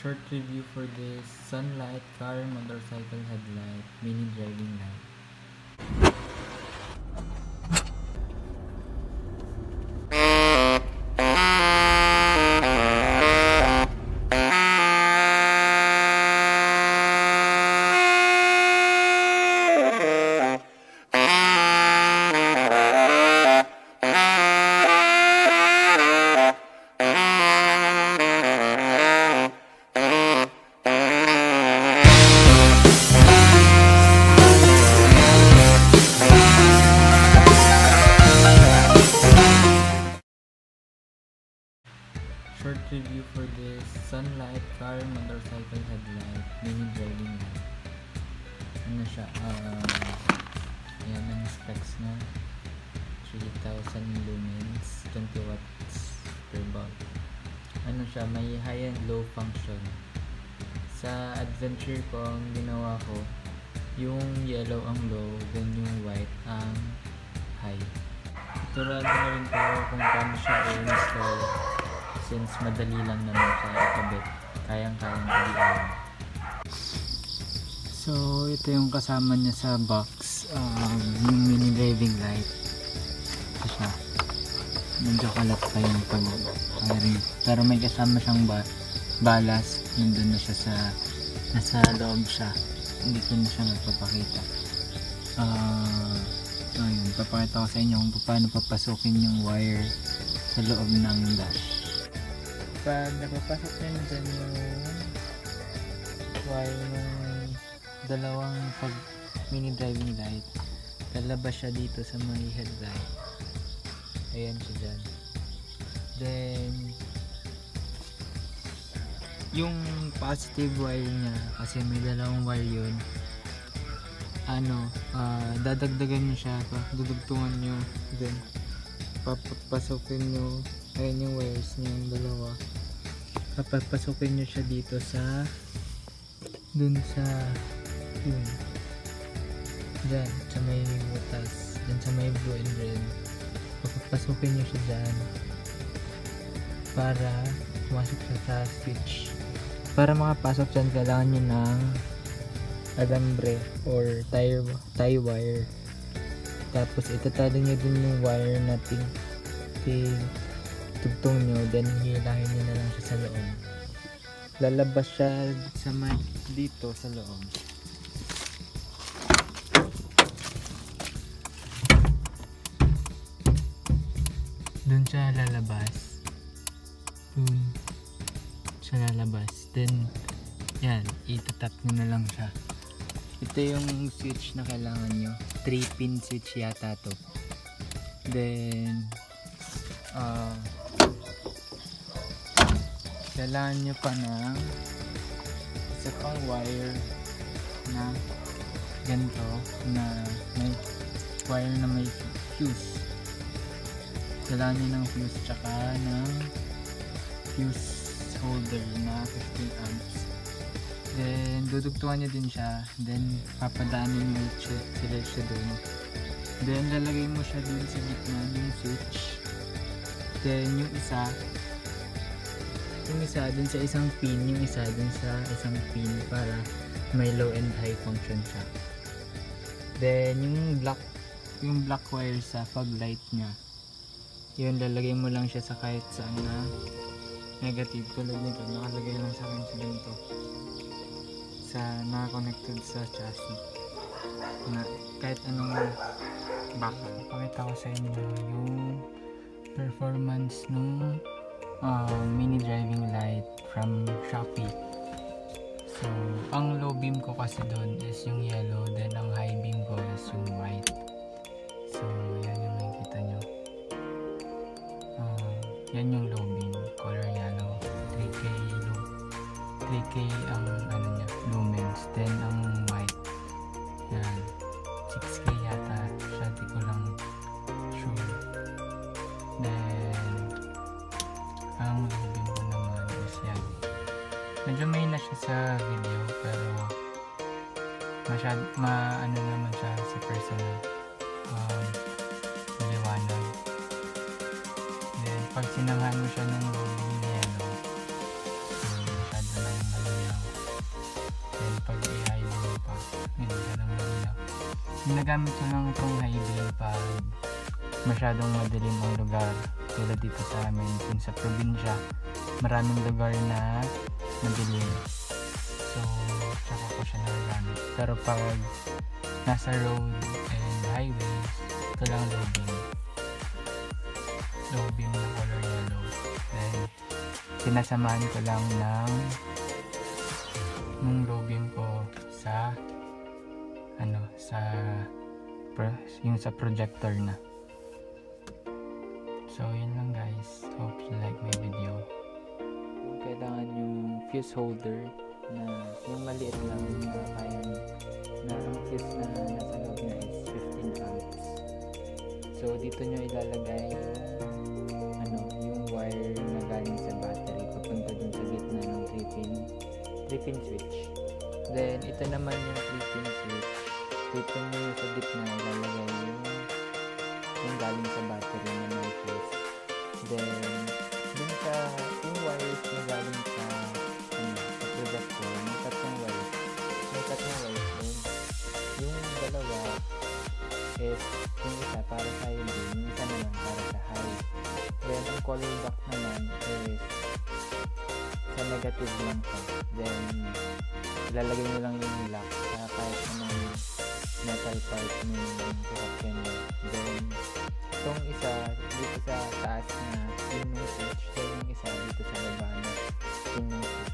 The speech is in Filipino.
Short review for this sunlight, car, motorcycle headlight, mini driving light. Short review for this sunlight, car, motorcycle headlight, mini driving light. Ano siya? Ayan ang specs niya. 3,000 lumens, 20 watts per bulb. Ano siya? May high and low function. Sa adventure ko, ang ginawa ko, yung yellow ang low, then yung white ang high. Turuan ko rin ko kung paano siya i-install since madali lang naman siya ikabit. Kayang-kayang i-DIY. So, ito yung kasama niya sa box. Yung mini driving light. Ito siya. Medyo kalat pa yung pag-wiring. Pero may kasama siyang ballast. Nandun na siya sa nasa loob siya. Hindi ko na siya magpapakita. So yun, papakita ko sa inyo kung paano papasukin yung wire sa loob ng dash. Pag napapasok na dyan yung wire ng dalawang pag mini driving light, lalabas siya dito sa may headlight. Ayan siya dyan. Then yung positive wire niya, kasi may dalawang wire yun, dadagdagan nyo siya, dudugtungan nyo, then papapasukin nyo, ayan yung wires niya, yung dalawa, papapasukin nyo siya dito sa dun sa yun dyan, sa may butas, dun sa may blue and red, papapasukin nyo siya dyan para pumasok siya sa switch. Para makapasok dyan, kailangan nyo ng alambre or tie wire. Tapos itatali nyo dun yung wire na tugtong nyo, then hilahin nyo na lang siya sa loob. Lalabas siya sa dito sa loob. Dun siya lalabas. Dun siya lalabas. Then yan, itatap nyo na lang siya. Ito yung switch na kailangan nyo. 3-pin switch yata to. Then kailangan nyo pa ng isa pang wire na ganito, na may wire na may fuse. Kailangan nyo ng fuse tsaka ng fuse holder na 15 amps. Then dudugtungan nyo din siya, then papadaanin mo siya dun, then lalagay mo siya dun sa gitna yung switch, then yung isa dun sa isang pin, yung isa dun sa isang pin para may low and high function siya. Then yung black wire sa fog light nya, yun lalagay mo lang siya sa kahit saan na negative, tulad nito, nakalagay lang sa akin sa ganito, sa naka-connected sa chassis na kahit anong bakal. Pakita ko sa inyo yung performance ng mini driving light from Shopee. So ang low beam ko kasi doon is yung yellow, then ang high beam ko is yung white. So yan yung makikita nyo. Yan yung low beam, color yellow, 3K ang niya, lumens. Then ang white, yan, 6K yata siya, di ko lang sure. Then ang low beam ko naman is yan. Medyo may na siya sa video, pero naman siya sa personal, maliwanag. Then pag sinanghan mo siya ng low beam yellow, masyado na yung Ginagamit ko lang itong high beam pag masyadong madilim ang lugar, tulad dito sa amin kung sa probinsya maraming lugar na madilim, so tsaka ko siya nagagamit. Pero pag nasa road and highways, ito lang low beam na color yellow. Then sinasamahan ko lang nung low beam ko sa yung sa projector na. So yun lang guys, hope you like my video. Kailangan yung fuse holder na yung maliit lang na kaya na ang fuse na nasa loob niya is 15 amps. So dito nyo ilalagay yung wire na galing sa battery papunta dun sa gitna ng 3 pin switch. Then ito naman yung 3 pin switch, dito nyo sa gitna ilalagay yung galing sa battery na may fuse. Then dun sa yung wires na galing sa projector, may tatlong wires dun. Yung dalawa is yung isa para sa high beam, yung isa naman para sa high. Then ang color block naman is sa negative lang siya. Then ilalagay mo lang yung lock sa kahit anong metal part ng sasakyan mo. Then itong isa dito sa taas na pin ng switch, then yung isa dito sa baba na pin ng switch.